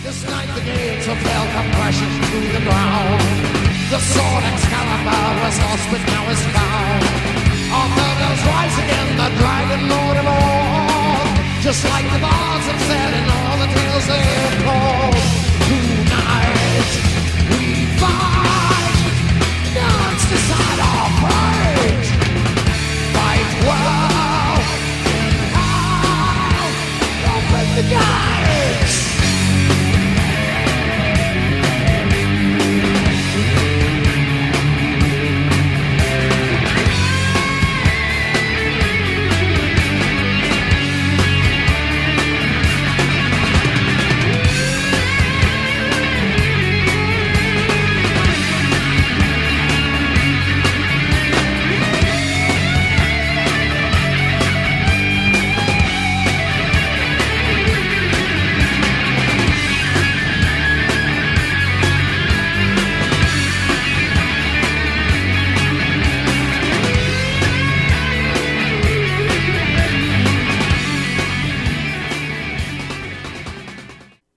This night the gates of hell come crashing to the ground. The sword Excalibur was lost but now is found. Arthur does rise again, the dragon lord of all. Just like the bards have said in all the tales they have told. Tonight we fight, gods decide our fate. Fight well, in hell, open the gates.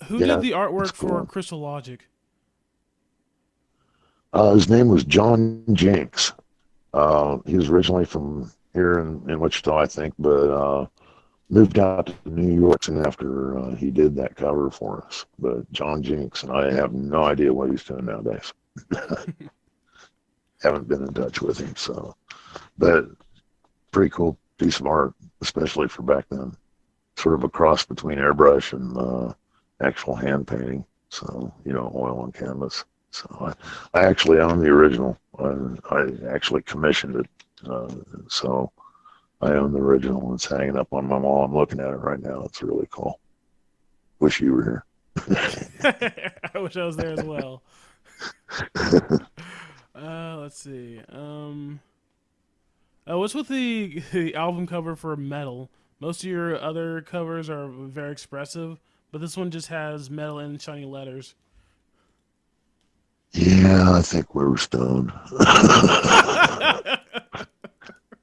Who did the artwork for Crystal Logic? His name was John Jenks. He was originally from here in Wichita, I think, but moved out to New York soon after he did that cover for us. But John Jenks, and I have no idea what he's doing nowadays. Haven't been in touch with him, so. But pretty cool piece of art, especially for back then. Sort of a cross between airbrush and actual hand painting, so oil on canvas. So I actually own the original. I actually commissioned it, so I own the original. It's hanging up on my wall. I'm looking at it right now. It's really cool. Wish you were here. I wish I was there as well. Let's see. What's with the album cover for Metal? Most of your other covers are very expressive, but this one just has metal and shiny letters. Yeah, I think we were stoned.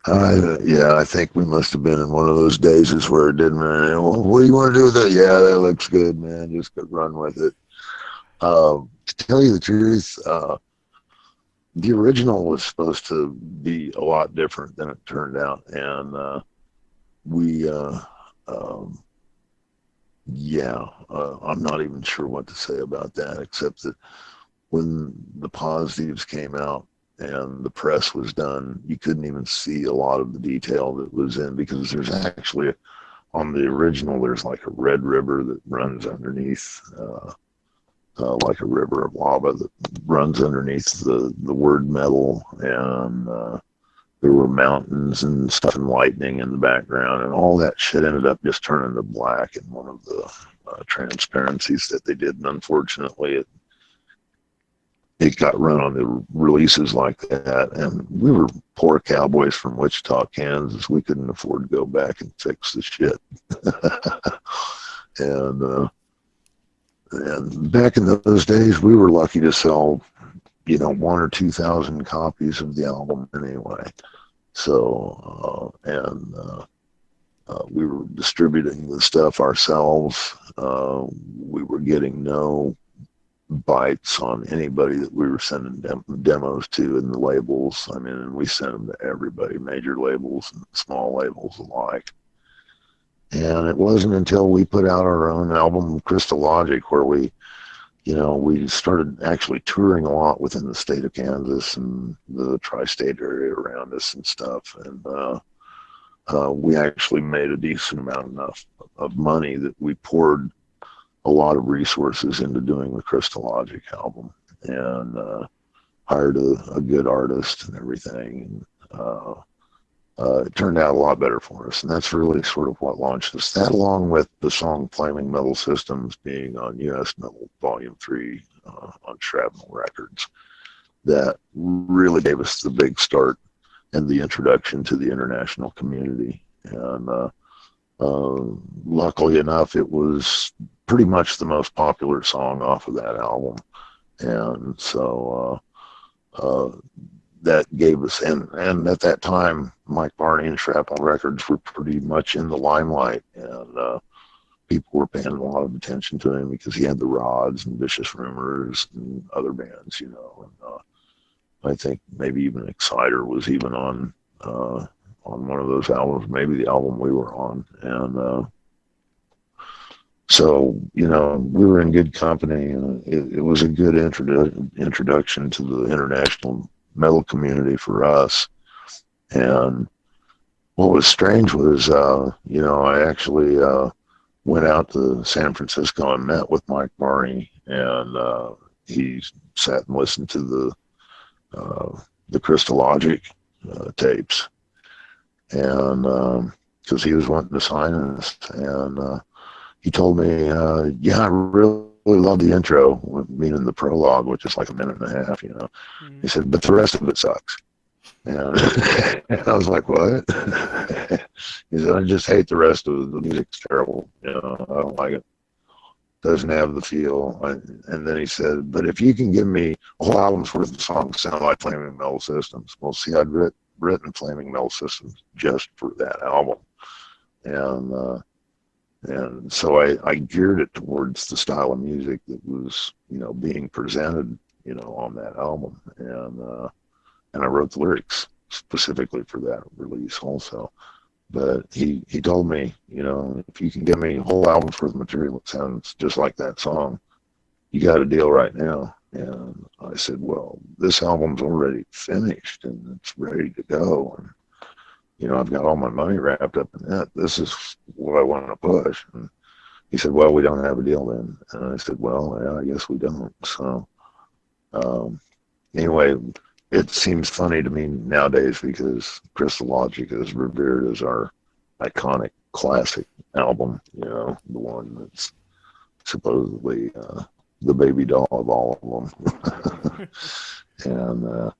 I think we must have been in one of those days where it didn't matter. Well, what do you want to do with that? Yeah, that looks good, man. Just run with it. To tell you the truth, the original was supposed to be a lot different than it turned out, and I'm not even sure what to say about that, except that when the positives came out and the press was done, you couldn't even see a lot of the detail that was in, because there's actually, on the original, there's like a red river that runs underneath, like a river of lava that runs underneath the word metal, and there were mountains and stuff and lightning in the background, and all that shit ended up just turning to black in one of the transparencies that they did, and unfortunately it got run on the releases like that, and we were poor cowboys from Wichita, Kansas. We couldn't afford to go back and fix the shit. And back in those days, we were lucky to sell, 1,000 or 2,000 copies of the album anyway. So, we were distributing the stuff ourselves. We were getting no bites on anybody that we were sending demos to in the labels. I mean, we sent them to everybody, major labels and small labels alike. And it wasn't until we put out our own album, Crystal Logic, where we started actually touring a lot within the state of Kansas and the tri-state area around us and stuff. And we actually made a decent amount of money that we poured a lot of resources into doing the Crystal Logic album, and hired a good artist and everything. And it turned out a lot better for us, and that's really sort of what launched us. That, along with the song Flaming Metal Systems being on U.S. Metal Volume 3 on Shrapnel Records, that really gave us the big start and the introduction to the international community. And luckily enough, it was pretty much the most popular song off of that album. And so that gave us, and at that time, Mike Barney and Shrapnel Records were pretty much in the limelight, and people were paying a lot of attention to him because he had the Rods and Vicious Rumors and other bands, you know. And I think maybe even Exciter was even on one of those albums, maybe the album we were on. And so, you know, we were in good company. It was a good introduction to the international metal community for us. And what was strange was, you know, I actually went out to San Francisco and met with Mike Marnie, and he sat and listened to the Crystalogic tapes, and because he was wanting to sign us, and he told me, yeah, I really love the intro, meaning the prologue, which is like a minute and a half, you know. Mm-hmm. He said, but the rest of it sucks. And, and I was like, what? He said, I just hate the rest of it. The music's terrible. You know, I don't like it. Doesn't have the feel. And then he said, but if you can give me a whole album's worth of songs sound like Flaming Metal Systems. Well, see, I'd written Flaming Metal Systems just for that album. And so I geared it towards the style of music that was, you know, being presented, you know, on that album. And I wrote the lyrics specifically for that release also. But he told me, you know, if you can give me a whole album's worth of material that sounds just like that song, you got a deal right now. And I said, well, this album's already finished and it's ready to go. And, you know, I've got all my money wrapped up in that. This is what I want to push. And he said, well, we don't have a deal then. And I said, well, yeah, I guess we don't. So anyway, it seems funny to me nowadays because Crystalogic is revered as our iconic classic album, you know, the one that's supposedly the baby doll of all of them.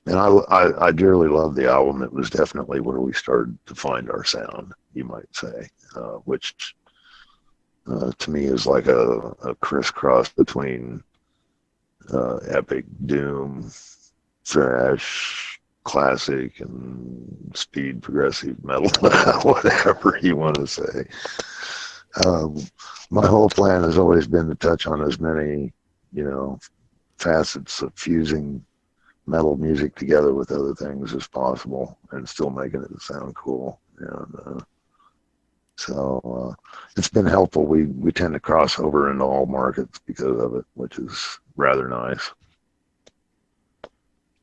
And I dearly love the album. It was definitely where we started to find our sound, you might say, which to me is like a crisscross between epic doom, thrash, classic, and speed progressive metal, whatever you want to say. My whole plan has always been to touch on as many, you know, facets of fusing metal music together with other things as possible and still making it sound cool. And so it's been helpful. We tend to cross over into all markets because of it, which is rather nice.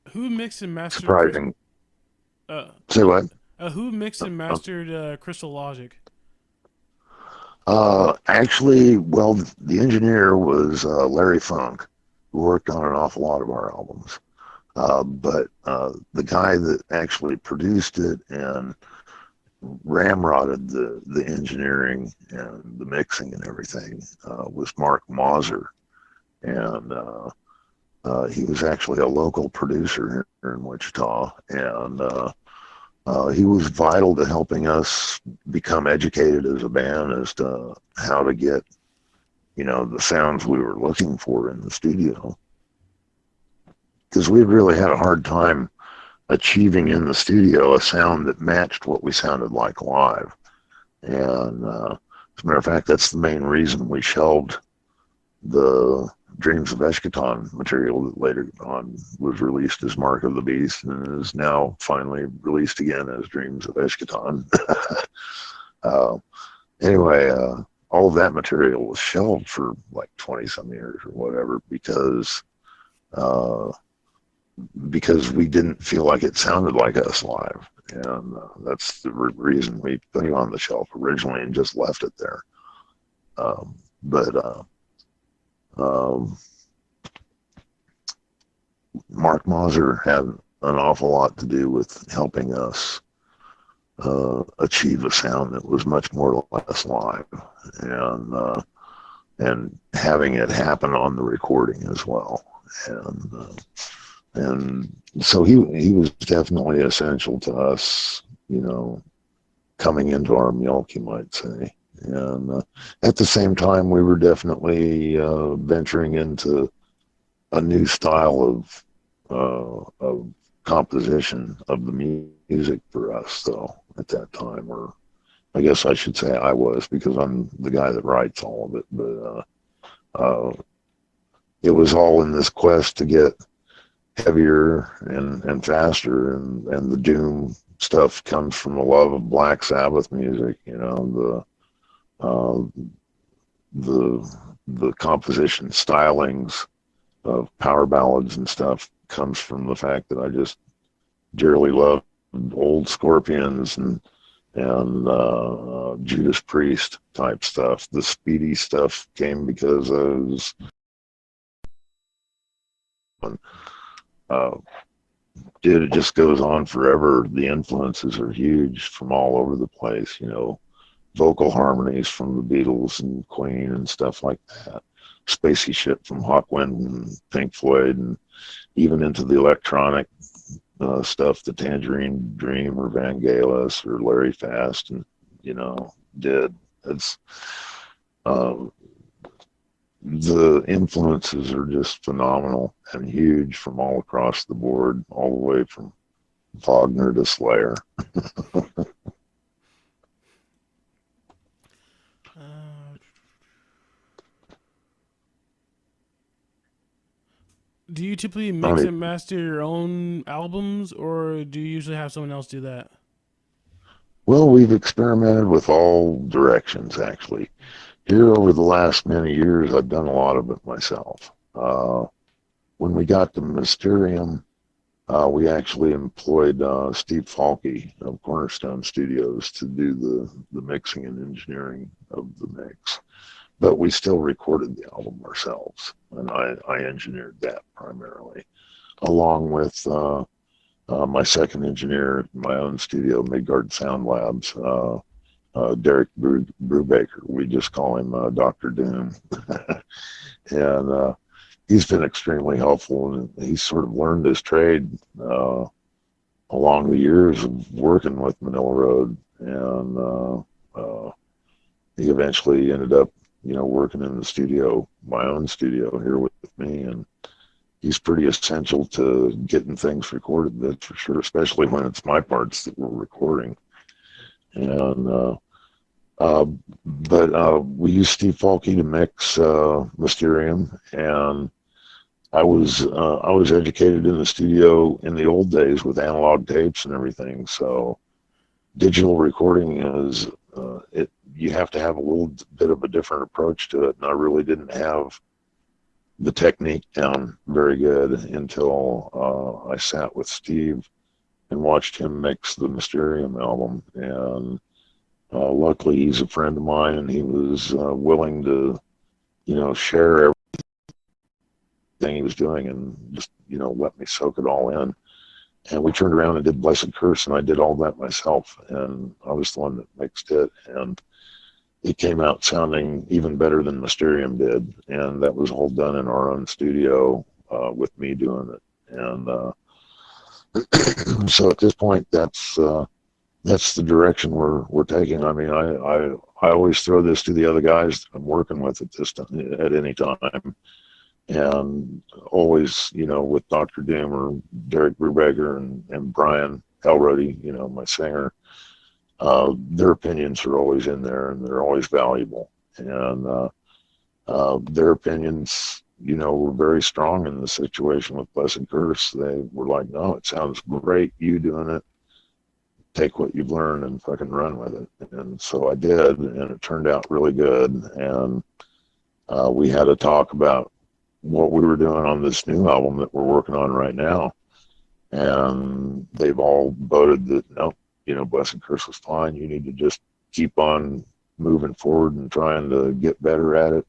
Who mixed and mastered? Surprising. Uh, Say what? who mixed and mastered Crystalogic? Actually, well, the engineer was Larry Funk, who worked on an awful lot of our albums. But the guy that actually produced it and ramrodded the engineering and the mixing and everything was Mark Mauser. And he was actually a local producer here in Wichita. And he was vital to helping us become educated as a band as to how to get, you know, the sounds we were looking for in the studio. Because we really had a hard time achieving in the studio a sound that matched what we sounded like live. And as a matter of fact, that's the main reason we shelved the Dreams of Eshkatan material that later on was released as Mark of the Beast and is now finally released again as Dreams of Eshkatan. Anyway, all of that material was shelved for like 20 some years or whatever because we didn't feel like it sounded like us live. And that's the reason we put it on the shelf originally and just left it there. But Mark Mauser had an awful lot to do with helping us achieve a sound that was much more or less live, and having it happen on the recording as well. And so he was definitely essential to us, you know, coming into our milk, you might say. And at the same time, we were definitely venturing into a new style of composition of the music for us, though, at that time. Or I guess I should say I was because I'm the guy that writes all of it. But it was all in this quest to get heavier and faster, and the doom stuff comes from a love of Black Sabbath music. You know, the the composition stylings of power ballads and stuff comes from the fact that I just dearly love old Scorpions and Judas Priest type stuff. The speedy stuff came because I was uh, dude, it just goes on forever. The influences are huge from all over the place, you know, vocal harmonies from the Beatles and Queen and stuff like that. Spacey shit from Hawkwind and Pink Floyd, and even into the electronic stuff, the Tangerine Dream or Vangelis or Larry Fast, and you know, did. It's um, the influences are just phenomenal and huge from all across the board, all the way from Wagner to Slayer. Uh, do you typically I mix mean, and master your own albums, or do you usually have someone else do that? well, we've experimented with all directions actually. Here over the last many years, I've done a lot of it myself. When we got to Mysterium, we actually employed Steve Falke of Cornerstone Studios to do the mixing and engineering of the mix. But we still recorded the album ourselves, and I engineered that primarily, along with my second engineer at my own studio, Midgard Sound Labs, Derek Brubaker. We just call him Dr. Doom. And he's been extremely helpful, and he's sort of learned his trade along the years of working with Manilla Road. And he eventually ended up, you know, working in the studio, my own studio here with me. And he's pretty essential to getting things recorded, that's for sure, especially when it's my parts that we're recording. And uh, but we used Steve Falke to mix Mysterium, and I was educated in the studio in the old days with analog tapes and everything. So digital recording is it. You have to have a little bit of a different approach to it, and I really didn't have the technique down very good until I sat with Steve and watched him mix the Mysterium album. And luckily, he's a friend of mine, and he was willing to, you know, share everything he was doing and just, you know, let me soak it all in. And we turned around and did Blessed Curse, and I did all that myself, and I was the one that mixed it, and it came out sounding even better than Mysterium did, and that was all done in our own studio with me doing it. And so at this point, that's the direction we're taking. I mean, I always throw this to the other guys that I'm working with at this time, at any time, and always, you know, with Dr. Doom or Derek Brubaker and Brian Elrody, you know, my singer, their opinions are always in there, and they're always valuable. And their opinions, you know, were very strong in the situation with Blessed Curse. They were like, no, it sounds great, you doing it. Take what you've learned and fucking run with it. And so I did, and it turned out really good. And we had a talk about what we were doing on this new album that we're working on right now. And they've all voted that, no, you know, Blessed Curse was fine. You need to just keep on moving forward and trying to get better at it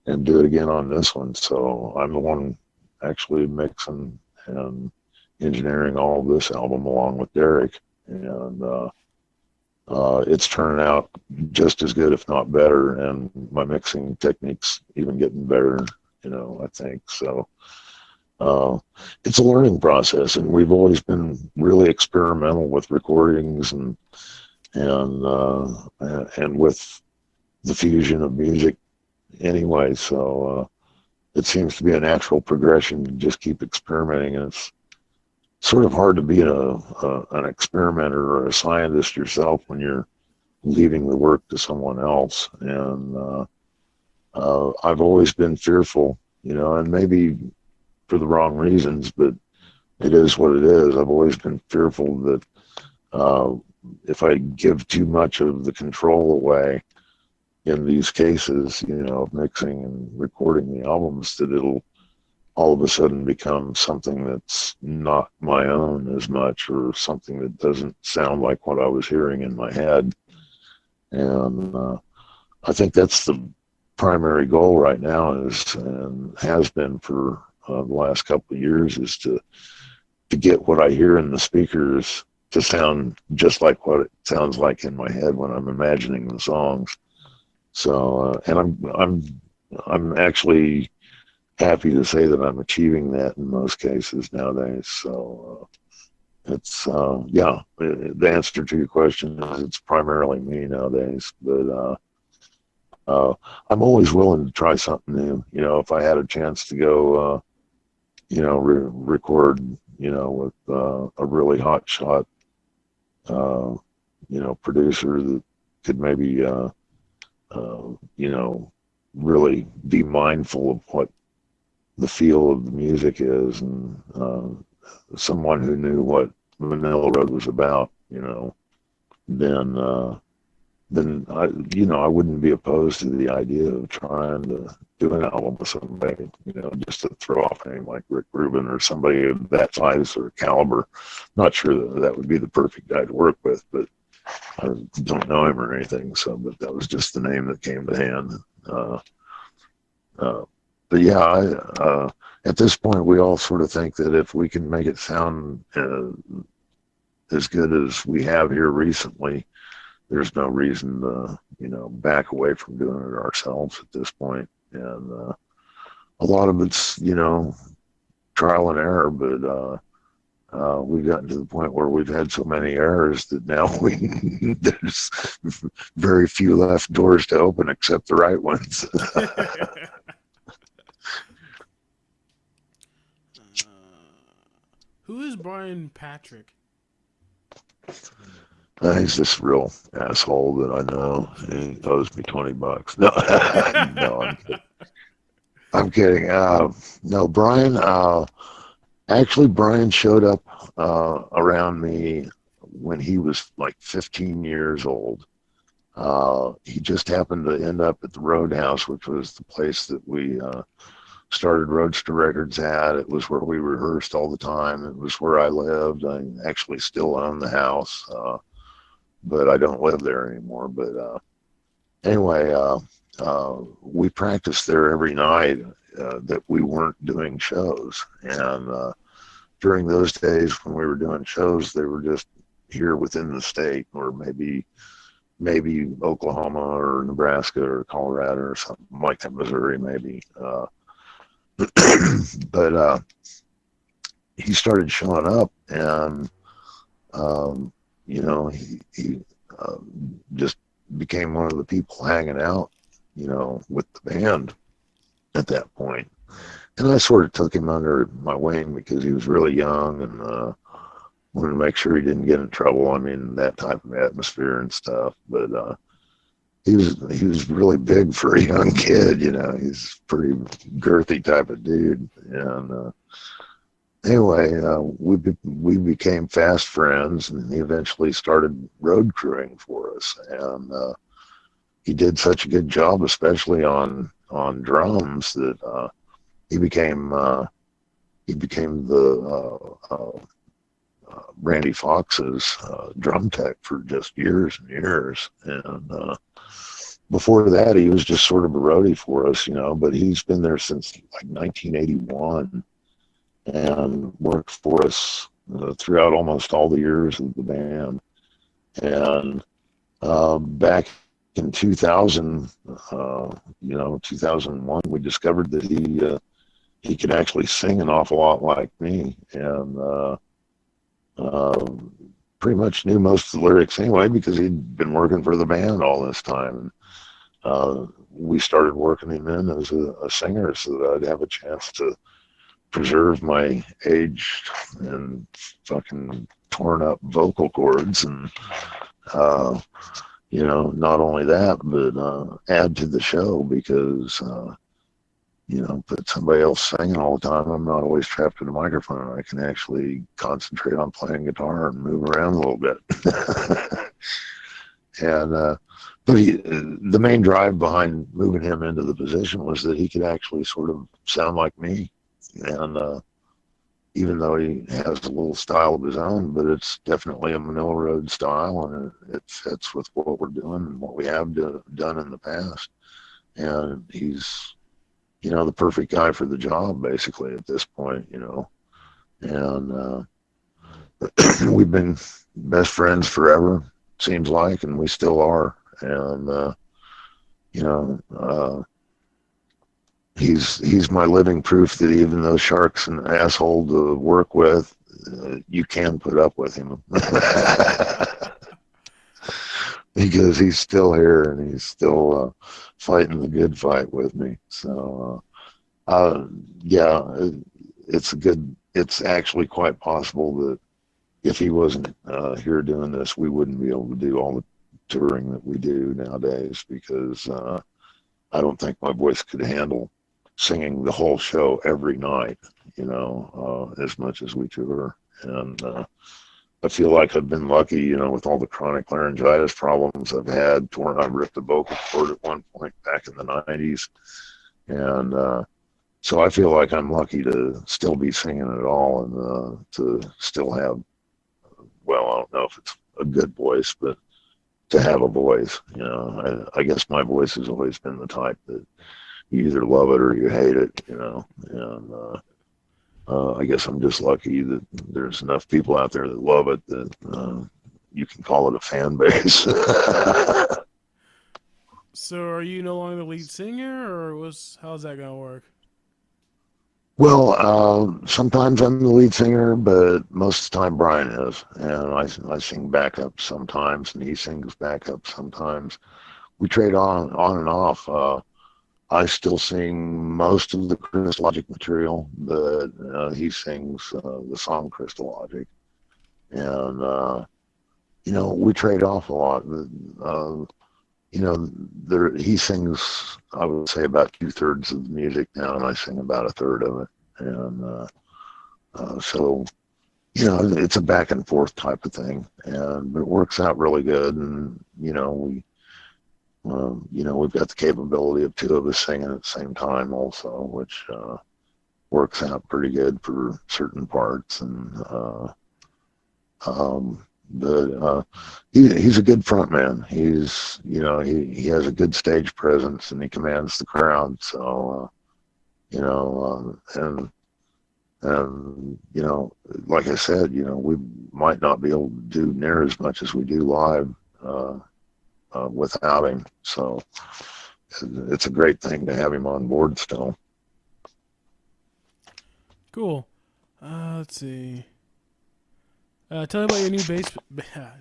and do it again on this one. So I'm the one actually mixing and engineering all of this album along with Derek. And it's turning out just as good, if not better. And my mixing techniques even getting better, you know, I think. So it's a learning process, and we've always been really experimental with recordings and with the fusion of music anyway. So it seems to be a natural progression to just keep experimenting. And it's sort of hard to be an experimenter or a scientist yourself when you're leaving the work to someone else. And I've always been fearful, and maybe for the wrong reasons, but it is what it is. I've always been fearful that if I give too much of the control away in these cases, of mixing and recording the albums, that it'll all of a sudden become something that's not my own as much, or something that doesn't sound like what I was hearing in my head. And I think that's the primary goal right now, is, and has been for the last couple of years, is to get what I hear in the speakers to sound just like what it sounds like in my head when I'm imagining the songs. So, and I'm actually happy to say that I'm achieving that in most cases nowadays. So it's yeah. The answer to your question is it's primarily me nowadays, but I'm always willing to try something new. If I had a chance to go, record, with a really hot shot, producer that could maybe, really be mindful of what the feel of the music is, and someone who knew what Manilla Road was about, then I wouldn't be opposed to the idea of trying to do an album with somebody, just to throw off a name like Rick Rubin or somebody of that size or caliber. Not sure that would be the perfect guy to work with, but I don't know him or anything. So, but that was just the name that came to hand. But yeah, at this point, we all sort of think that if we can make it sound as good as we have here recently, there's no reason to, back away from doing it ourselves at this point. And a lot of it's, trial and error, but we've gotten to the point where we've had so many errors that now there's very few left doors to open except the right ones. Who is Brian Patrick? He's this real asshole that I know. He owes me $20. No, no, I'm kidding. I'm kidding. No, Brian. Actually, Brian showed up around me when he was like 15 years old. He just happened to end up at the Roadhouse, which was the place that we started Roadster Records at. It was where we rehearsed all the time. It was where I lived. I actually still own the house, but I don't live there anymore. But anyway, we practiced there every night that we weren't doing shows. And during those days when we were doing shows, they were just here within the state, or maybe Oklahoma or Nebraska or Colorado or something like that, Missouri maybe. But he started showing up, and he just became one of the people hanging out, with the band at that point. And I sort of took him under my wing because he was really young, and wanted to make sure he didn't get in trouble. I mean, that type of atmosphere and stuff. But he was really big for a young kid. He's a pretty girthy type of dude. And anyway, we became fast friends, and he eventually started road crewing for us. And he did such a good job, especially on drums, that he became the Randy Fox's drum tech for just years and years. And before that, he was just sort of a roadie for us, but he's been there since like 1981 and worked for us throughout almost all the years of the band. And back in 2000, 2001, we discovered that he could actually sing an awful lot like me, and pretty much knew most of the lyrics anyway because he'd been working for the band all this time. We started working him in as a singer so that I'd have a chance to preserve my aged and fucking torn up vocal cords. And not only that, but add to the show because put somebody else singing all the time. I'm not always trapped in a microphone. I can actually concentrate on playing guitar and move around a little bit. And but the main drive behind moving him into the position was that he could actually sort of sound like me, and even though he has a little style of his own, but it's definitely a Manilla Road style, and it fits with what we're doing and what we have done in the past. And he's, the perfect guy for the job, basically, at this point, And we've been best friends forever, seems like, and we still are. And, you know, uh, he's my living proof that even though Shark's an asshole to work with, you can put up with him because he's still here and he's still fighting the good fight with me. So yeah, it's actually quite possible that if he wasn't here doing this, we wouldn't be able to do all the touring that we do nowadays because I don't think my voice could handle singing the whole show every night, as much as we tour. And I feel like I've been lucky, with all the chronic laryngitis problems I've had. I ripped a vocal cord at one point back in the 90s. And so I feel like I'm lucky to still be singing at all and to still have, well, I don't know if it's a good voice, but to have a voice. I guess my voice has always been the type that you either love it or you hate it, and I guess I'm just lucky that there's enough people out there that love it that you can call it a fan base. So, are you no longer the lead singer, or how's that gonna work? Well, sometimes I'm the lead singer, but most of the time Brian is, and I sing backup sometimes, and he sings backup sometimes. We trade on and off. I still sing most of the Crystalogic material, but he sings the song Crystalogic, and we trade off a lot. He sings, I would say, about 2/3 of the music now, and I sing about 1/3 of it, and so it's a back and forth type of thing, and it works out really good, and we've got the capability of two of us singing at the same time also, which works out pretty good for certain parts. And but he's a good front man. He's he has a good stage presence and he commands the crowd. So and like I said, we might not be able to do near as much as we do live. Without him. So it's a great thing to have him on board still. Cool. Let's see. Tell me about your new bass.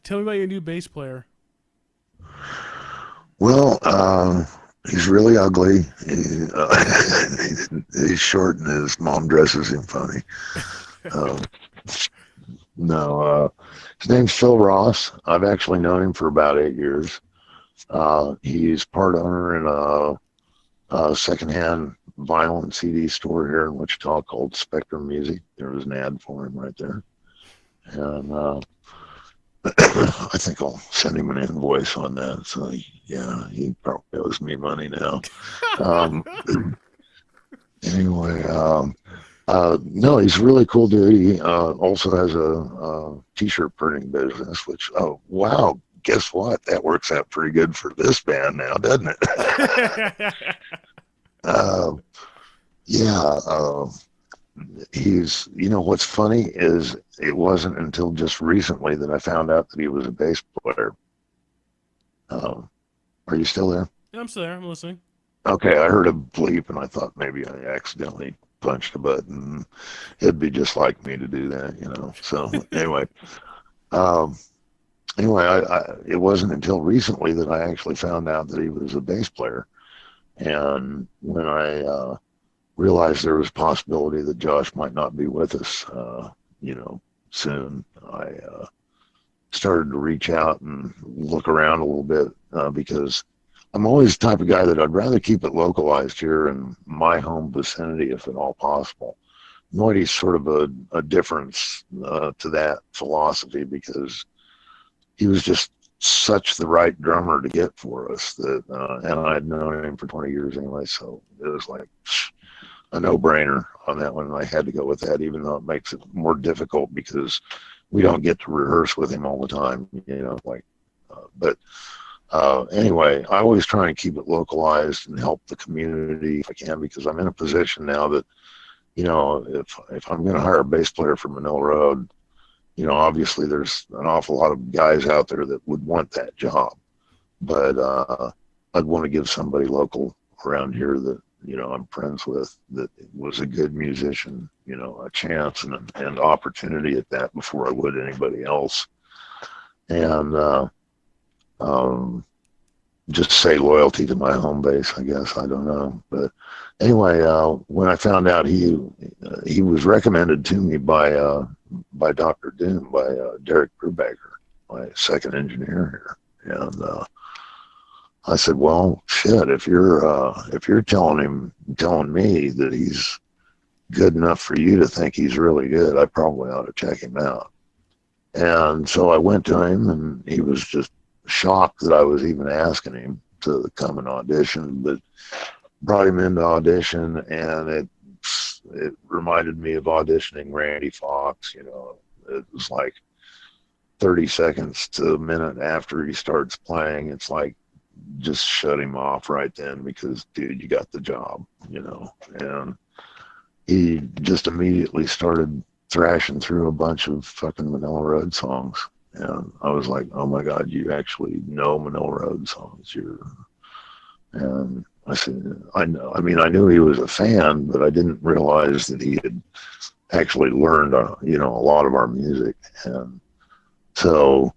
Tell me about your new bass player. Well, he's really ugly. He's short and his mom dresses him funny. No, his name's Phil Ross. I've actually known him for about 8 years. He's part owner in a secondhand vinyl and CD store here in Wichita called Spectrum Music. There was an ad for him right there. And I think I'll send him an invoice on that. So, yeah, he probably owes me money now. Anyway, no, he's a really cool dude. He also has a t-shirt printing business, which, oh, wow. Guess what? That works out pretty good for this band now, doesn't it? Yeah. He's, what's funny is it wasn't until just recently that I found out that he was a bass player. Are you still there? Yeah, I'm still there. I'm listening. Okay, I heard a bleep and I thought maybe I accidentally punched a button. It'd be just like me to do that, So anyway, it wasn't until recently that I actually found out that he was a bass player. And when I realized there was a possibility that Josh might not be with us, soon, I started to reach out and look around a little bit because I'm always the type of guy that I'd rather keep it localized here in my home vicinity if at all possible. Noidy's sort of a difference to that philosophy because he was just such the right drummer to get for us that, and I had known him for 20 years anyway, so it was like a no-brainer on that one. I had to go with that, even though it makes it more difficult because we don't get to rehearse with him all the time, but anyway, I always try and keep it localized and help the community if I can, because I'm in a position now that, if I'm going to hire a bass player for Manilla Road, obviously there's an awful lot of guys out there that would want that job, but I'd want to give somebody local around here that, I'm friends with, that was a good musician, a chance and opportunity at that before I would anybody else. And just say loyalty to my home base, I guess. I don't know. But anyway, when I found out he was recommended to me by Dr. Doom, by Derek Brubaker, my second engineer here. And I said, well, shit, if you're telling me that he's good enough for you to think he's really good, I probably ought to check him out. And so I went to him, and he was just shocked that I was even asking him to come and audition, but brought him into audition, and it reminded me of auditioning Randy Fox. It was like 30 seconds to a minute after he starts playing, it's like just shut him off right then because, dude, you got the job, and he just immediately started thrashing through a bunch of fucking Manilla Road songs. And I was like, oh my God, you actually know Manilla Road songs. And I said, I know. I mean, I knew he was a fan, but I didn't realize that he had actually learned, a lot of our music. And so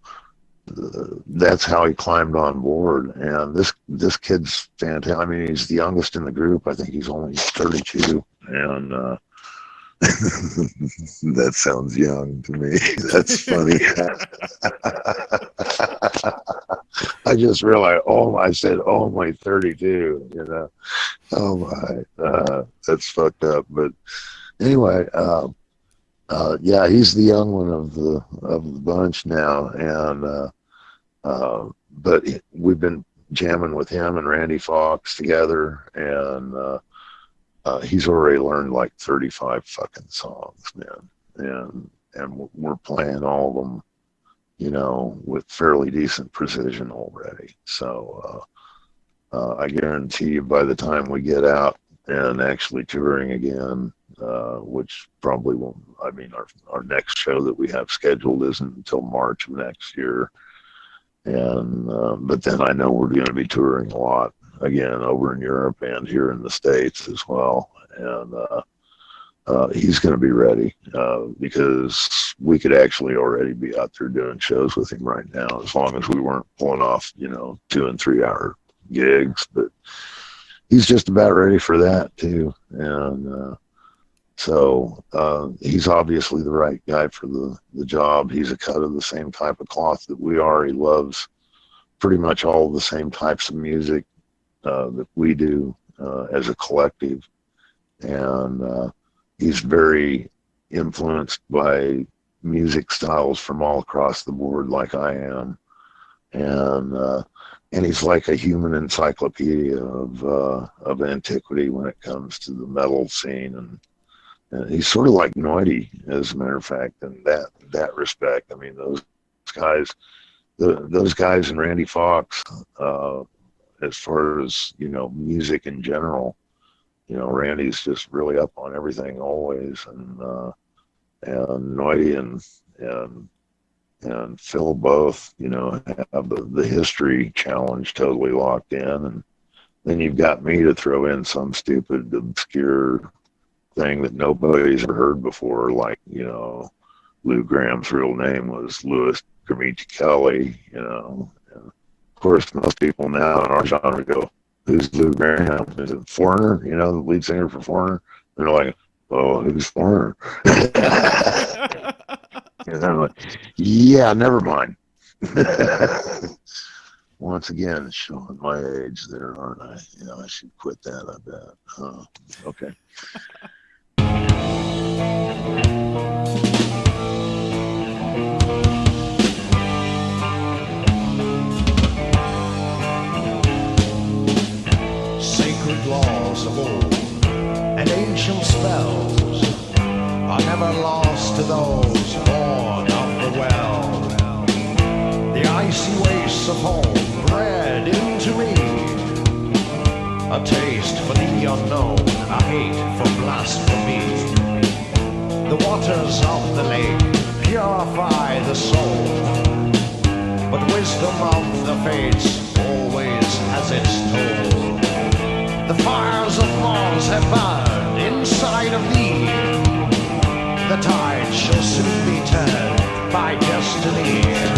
that's how he climbed on board. And this kid's fantastic. I mean, he's the youngest in the group. I think he's only 32. And that sounds young to me. That's funny. I just realized, I said only 32, Oh my, that's fucked up. But anyway, yeah, he's the young one of the bunch now. And, but we've been jamming with him and Randy Fox together, and, he's already learned like 35 fucking songs, man. And we're playing all of them, with fairly decent precision already. So I guarantee you by the time we get out and actually touring again, which probably won't, I mean, our next show that we have scheduled isn't until March of next year. And but then I know we're going to be touring a lot again over in Europe and here in the States as well. And he's going to be ready because we could actually already be out there doing shows with him right now, as long as we weren't pulling off, 2 and 3 hour gigs. But he's just about ready for that too. And so he's obviously the right guy for the job. He's a cut of the same type of cloth that we are. He loves pretty much all the same types of music that we do as a collective. And he's very influenced by music styles from all across the board, like I am. And he's like a human encyclopedia of antiquity when it comes to the metal scene. And he's sort of like Noidy, as a matter of fact, in that respect. I mean, those guys and Randy Fox, as far as, music in general, Randy's just really up on everything always. And Noidy and Phil both, have the history challenge totally locked in. And then you've got me to throw in some stupid, obscure thing that nobody's ever heard before, like, Lou Graham's real name was Louis Gramiti Kelly, And of course, most people now in our genre go, who's Lou Graham? Is it Foreigner? The lead singer for Foreigner? They're like, oh, who's Foreigner? And I'm like, yeah, never mind. Once again, showing my age there, aren't I? Yeah, I should quit that, I bet. Okay. Sacred laws of old and ancient spells are never lost to those born of the well. The icy wastes of home bred into me a taste for the unknown, a hate for blasphemy. The waters of the lake purify the soul, but wisdom of the fates always has its toll. The fires of Mars have burned inside of thee. The tide shall soon be turned by destiny.